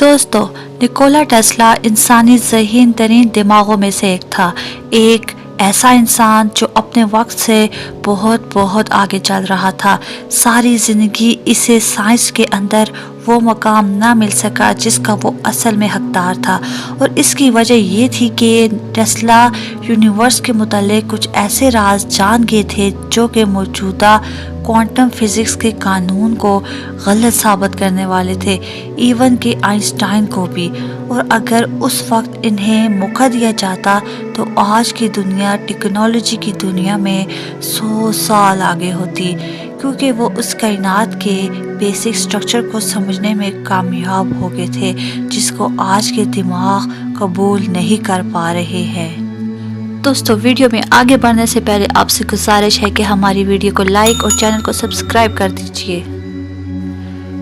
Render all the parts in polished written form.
दोस्तों, Nikola Tesla इंसानी ज़हीन तरीन दिमागों में से एक था। एक ऐसा इंसान जो अपने वक्त से बहुत बहुत आगे चल रहा था। सारी ज़िंदगी इसे साइंस के अंदर वो मकाम ना मिल सका जिसका वो असल में हकदार था, और इसकी वजह ये थी कि टेस्ला यूनिवर्स के मुतालिक कुछ ऐसे राज जान गए थे जो कि मौजूदा क्वांटम फिज़िक्स के कानून को गलत साबित करने वाले थे, इवन कि आइंस्टाइन को भी। और अगर उस वक्त इन्हें मौका दिया जाता तो आज की दुनिया टेक्नोलॉजी की दुनिया में 100 साल आगे होती, क्योंकि वो उस कायनात के बेसिक स्ट्रक्चर को समझने में कामयाब हो गए थे जिसको आज के दिमाग कबूल नहीं कर पा रहे हैं। दोस्तों, वीडियो में आगे बढ़ने से पहले आपसे गुजारिश है कि हमारी वीडियो को लाइक और चैनल को सब्सक्राइब कर दीजिए।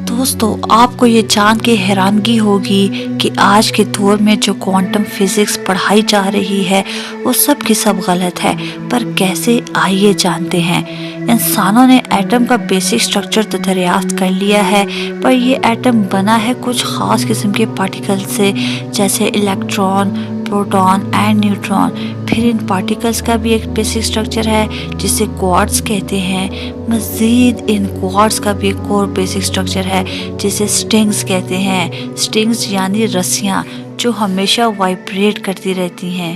दोस्तों, आपको ये जान के हैरानगी होगी कि आज के दौर में जो क्वांटम फिज़िक्स पढ़ाई जा रही है वो सब की सब गलत है। पर कैसे, आइए जानते हैं। इंसानों ने एटम का बेसिक स्ट्रक्चर तो दरियाफ्त कर लिया है, पर ये एटम बना है कुछ ख़ास किस्म के पार्टिकल से, जैसे इलेक्ट्रॉन, प्रोटॉन एंड न्यूट्रॉन। फिर इन पार्टिकल्स का भी एक बेसिक स्ट्रक्चर है जिसे क्वार्ट्स कहते हैं। मज़ीद इन क्वार्ट्स का भी एक और बेसिक स्ट्रक्चर है जिसे स्ट्रिंग्स कहते हैं। स्ट्रिंग्स यानी रस्सियाँ जो हमेशा वाइब्रेट करती रहती हैं।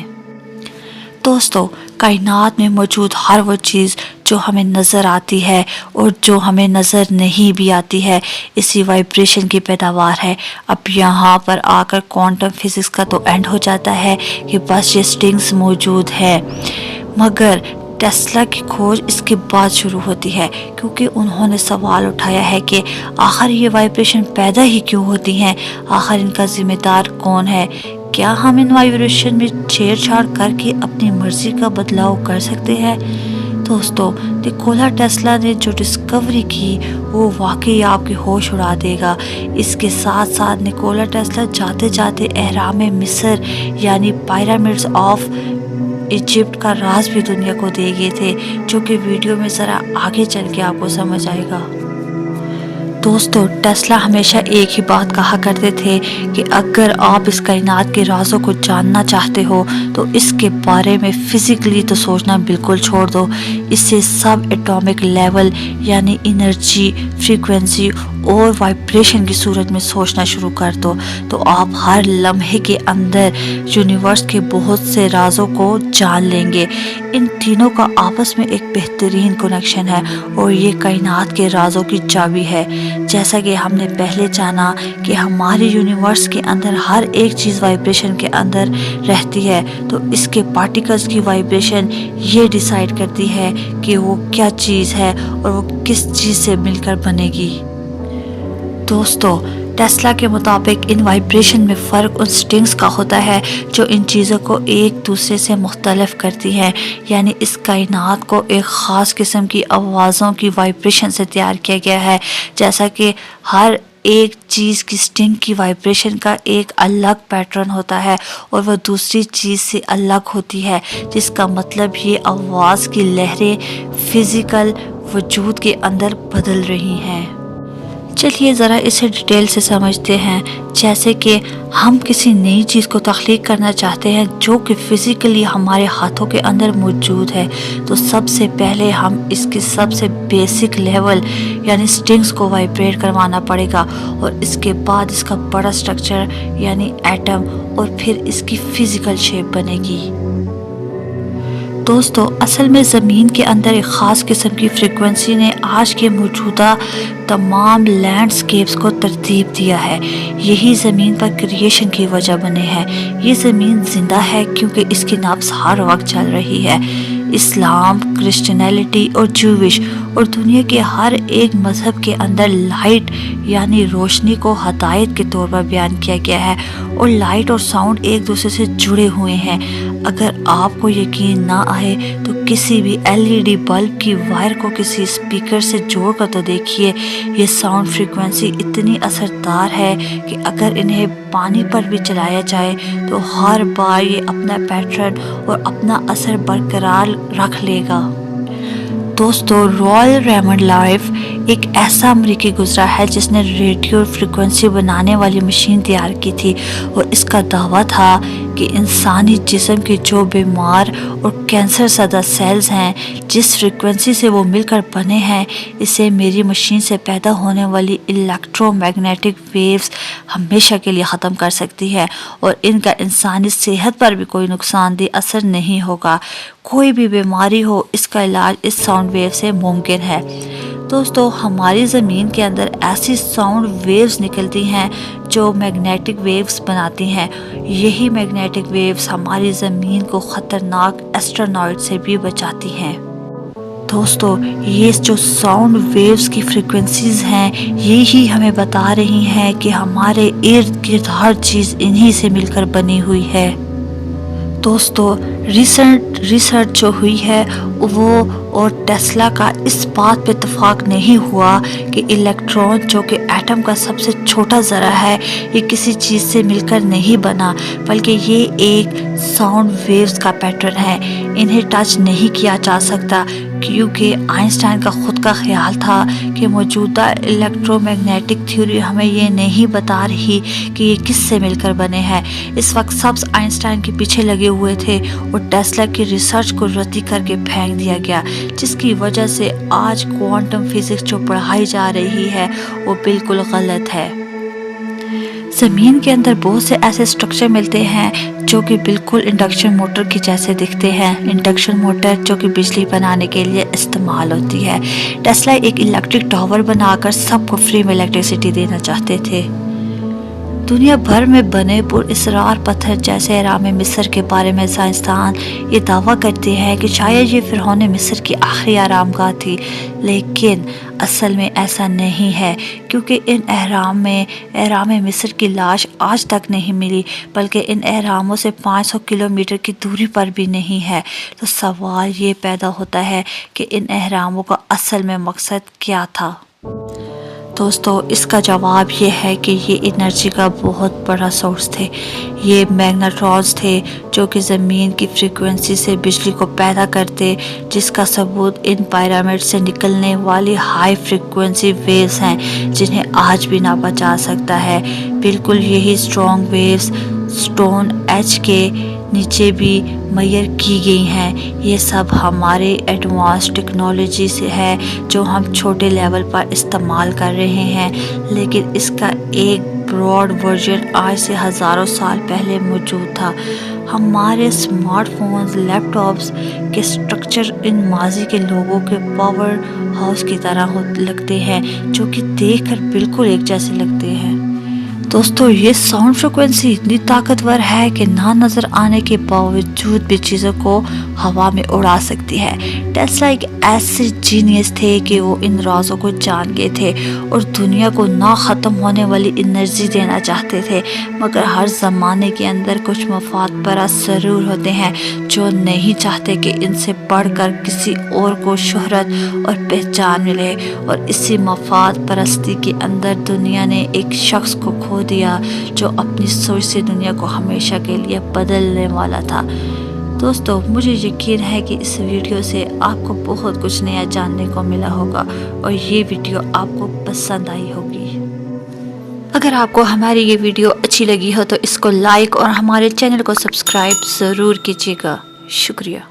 दोस्तों, कायनात में मौजूद हर वो चीज़ जो हमें नज़र आती है और जो हमें नज़र नहीं भी आती है, इसी वाइब्रेशन की पैदावार है। अब यहाँ पर आकर क्वांटम फिज़िक्स का तो एंड हो जाता है कि बस ये स्ट्रिंग्स मौजूद है, मगर टेस्ला की खोज इसके बाद शुरू होती है, क्योंकि उन्होंने सवाल उठाया है कि आखिर ये वाइब्रेशन पैदा ही क्यों होती हैं, आखिर इनका ज़िम्मेदार कौन है। क्या हम इन वाइब्रेशन में छेड़छाड़ करके अपनी मर्ज़ी का बदलाव कर सकते हैं? दोस्तों, निकोला टेस्ला ने जो डिस्कवरी की वो वाकई आपके होश उड़ा देगा। इसके साथ साथ निकोला टेस्ला जाते जाते अहराम मिस्र यानी पिरामिड्स ऑफ इजिप्ट का राज भी दुनिया को दे गए थे, जो कि वीडियो में ज़रा आगे चल के आपको समझ आएगा। दोस्तों, टेस्ला हमेशा एक ही बात कहा करते थे कि अगर आप इस कायनात के राज़ों को जानना चाहते हो तो इसके बारे में फ़िज़िकली तो सोचना बिल्कुल छोड़ दो, इससे सब एटॉमिक लेवल यानी एनर्जी, फ्रीक्वेंसी और वाइब्रेशन की सूरत में सोचना शुरू कर दो, तो आप हर लम्हे के अंदर यूनिवर्स के बहुत से राज़ों को जान लेंगे। इन तीनों का आपस में एक बेहतरीन कनेक्शन है और ये कायनात के राज़ों की चाबी है। जैसा कि हमने पहले जाना कि हमारे यूनिवर्स के अंदर हर एक चीज़ वाइब्रेशन के अंदर रहती है, तो इसके पार्टिकल्स की वाइब्रेशन ये डिसाइड करती है कि वो क्या चीज़ है और वो किस चीज़ से मिलकर बनेगी। दोस्तों, टेस्ला के मुताबिक इन वाइब्रेशन में फ़र्क उन स्ट्रिंग्स का होता है जो इन चीज़ों को एक दूसरे से मुख्तलिफ करती हैं, यानी इस कायनात को एक ख़ास किस्म की आवाज़ों की वाइब्रेशन से तैयार किया गया है। जैसा कि हर एक चीज़ की स्ट्रिंग की वाइब्रेशन का एक अलग पैटर्न होता है और वह दूसरी चीज़ से अलग होती है, जिसका मतलब ये आवाज़ की लहरें फ़िज़िकल वजूद के अंदर बदल रही हैं। चलिए ज़रा इसे डिटेल से समझते हैं। जैसे कि हम किसी नई चीज़ को तख्लीक करना चाहते हैं जो कि फ़िज़िकली हमारे हाथों के अंदर मौजूद है, तो सबसे पहले हम इसके सबसे बेसिक लेवल यानी स्ट्रिंग्स को वाइब्रेट करवाना पड़ेगा, और इसके बाद इसका बड़ा स्ट्रक्चर यानी एटम, और फिर इसकी फ़िज़िकल शेप बनेगी। दोस्तों, असल में ज़मीन के अंदर एक ख़ास किस्म की फ्रीक्वेंसी ने आज के मौजूदा तमाम लैंडस्केप्स को तरतीब दिया है। यही ज़मीन पर क्रिएशन की वजह बने हैं। ये ज़मीन ज़िंदा है क्योंकि इसकी नब्ज़ हर वक्त चल रही है। इस्लाम, क्रिश्चियनिटी और जूविश और दुनिया के हर एक मज़हब के अंदर लाइट यानी रोशनी को हदायत के तौर पर बयान किया गया है, और लाइट और साउंड एक दूसरे से जुड़े हुए हैं। अगर आपको यकीन ना आए तो किसी भी LED बल्ब की वायर को किसी स्पीकर से जोड़कर तो देखिए। ये साउंड फ्रीक्वेंसी इतनी असरदार है कि अगर इन्हें पानी पर भी चलाया जाए तो हर बार ये अपना पैटर्न और अपना असर बरकरार रख लेगा। दोस्तों, रॉयल रेमंड लाइफ एक ऐसा अमरीकी गुजरा है जिसने रेडियो फ्रिक्वेंसी बनाने वाली मशीन तैयार की थी और इसका दावा था कि इंसानी जिस्म के जो बीमार और कैंसर ज़दा सेल्स हैं, जिस फ्रिक्वेंसी से वो मिलकर बने हैं, इसे मेरी मशीन से पैदा होने वाली इलेक्ट्रोमैग्नेटिक वेव्स हमेशा के लिए ख़त्म कर सकती है और इनका इंसानी सेहत पर भी कोई नुकसानदेह असर नहीं होगा। कोई भी बीमारी हो, इसका इलाज इस साउंड वेव से मुमकिन है। दोस्तों, हमारी ज़मीन के अंदर ऐसी साउंड वेव्स निकलती हैं जो मैग्नेटिक वेव्स बनाती हैं। यही मैग्नेटिक वेव्स हमारी ज़मीन को ख़तरनाक एस्ट्रोनॉइड से भी बचाती हैं। दोस्तों, ये जो साउंड वेव्स की फ्रीक्वेंसीज हैं, ये ही हमें बता रही हैं कि हमारे इर्द गिर्द हर चीज़ इन्हीं से मिलकर बनी हुई है। दोस्तों, रिसर्च जो हुई है वो और टेस्ला का इस बात पे इत्तेफाक नहीं हुआ कि इलेक्ट्रॉन जो कि एटम का सबसे छोटा ज़रा है, ये किसी चीज़ से मिलकर नहीं बना, बल्कि ये एक साउंड वेव्स का पैटर्न है। इन्हें टच नहीं किया जा सकता क्योंकि आइंस्टाइन का खुद का ख्याल था कि मौजूदा इलेक्ट्रोमैग्नेटिक थ्योरी हमें ये नहीं बता रही कि ये किस से मिलकर बने हैं। इस वक्त सब आइंस्टाइन के पीछे लगे हुए थे और टेस्ला की रिसर्च को रद्दी करके फेंक दिया गया, जिसकी वजह से आज क्वांटम फिजिक्स जो पढ़ाई जा रही है वो बिल्कुल गलत है। ज़मीन के अंदर बहुत से ऐसे स्ट्रक्चर मिलते हैं जो कि बिल्कुल इंडक्शन मोटर के जैसे दिखते हैं। इंडक्शन मोटर जो कि बिजली बनाने के लिए इस्तेमाल होती है। टेस्ला एक इलेक्ट्रिक टावर बनाकर सबको फ्री में इलेक्ट्रिसिटी देना चाहते थे। दुनिया भर में बने पुरअसरार पत्थर जैसे अहराम मिस्र के बारे में साइंसदान ये दावा करते हैं कि शायद ये फिरौन मिस्र की आखिरी आरामगाह थी, लेकिन असल में ऐसा नहीं है क्योंकि इन अहराम मिस्र की लाश आज तक नहीं मिली, बल्कि इन अहरामों से 500 किलोमीटर की दूरी पर भी नहीं है। तो सवाल ये पैदा होता है कि इन अहरामों का असल में मकसद क्या था। दोस्तों, इसका जवाब ये है कि ये एनर्जी का बहुत बड़ा सोर्स थे। ये मैग्नेट्रॉन्स थे जो कि ज़मीन की फ्रीक्वेंसी से बिजली को पैदा करते, जिसका सबूत इन पिरामिड से निकलने वाली हाई फ्रीक्वेंसी वेव्स हैं जिन्हें आज भी नापा जा सकता है। बिल्कुल यही स्ट्रॉन्ग वेव्स स्टोन एज के नीचे भी मेजर की गई हैं। ये सब हमारे एडवांस टेक्नोलॉजी से है जो हम छोटे लेवल पर इस्तेमाल कर रहे हैं, लेकिन इसका एक ब्रॉड वर्जन आज से हज़ारों साल पहले मौजूद था। हमारे स्मार्टफोन्स, लैपटॉप्स के स्ट्रक्चर इन माजी के लोगों के पावर हाउस की तरह लगते हैं, जो कि देखकर बिल्कुल एक जैसे लगते हैं। दोस्तों, ये साउंड फ्रिक्वेंसी इतनी ताकतवर है कि ना नज़र आने के बावजूद भी चीज़ों को हवा में उड़ा सकती है। टेस्ला एक ऐसे जीनियस थे कि वो इन राज़ों को जान गए थे और दुनिया को ना ख़त्म होने वाली एनर्जी देना चाहते थे, मगर हर ज़माने के अंदर कुछ मफाद परस्त ज़रूर होते हैं जो नहीं चाहते कि इनसे बढ़कर किसी और को शोहरत और पहचान मिले, और इसी मफाद परस्ती के अंदर दुनिया ने एक शख्स को खो दिया जो अपनी सोच से दुनिया को हमेशा के लिए बदलने वाला था। दोस्तों, मुझे यकीन है कि इस वीडियो से आपको बहुत कुछ नया जानने को मिला होगा और ये वीडियो आपको पसंद आई होगी। अगर आपको हमारी ये वीडियो अच्छी लगी हो तो इसको लाइक और हमारे चैनल को सब्सक्राइब ज़रूर कीजिएगा। शुक्रिया।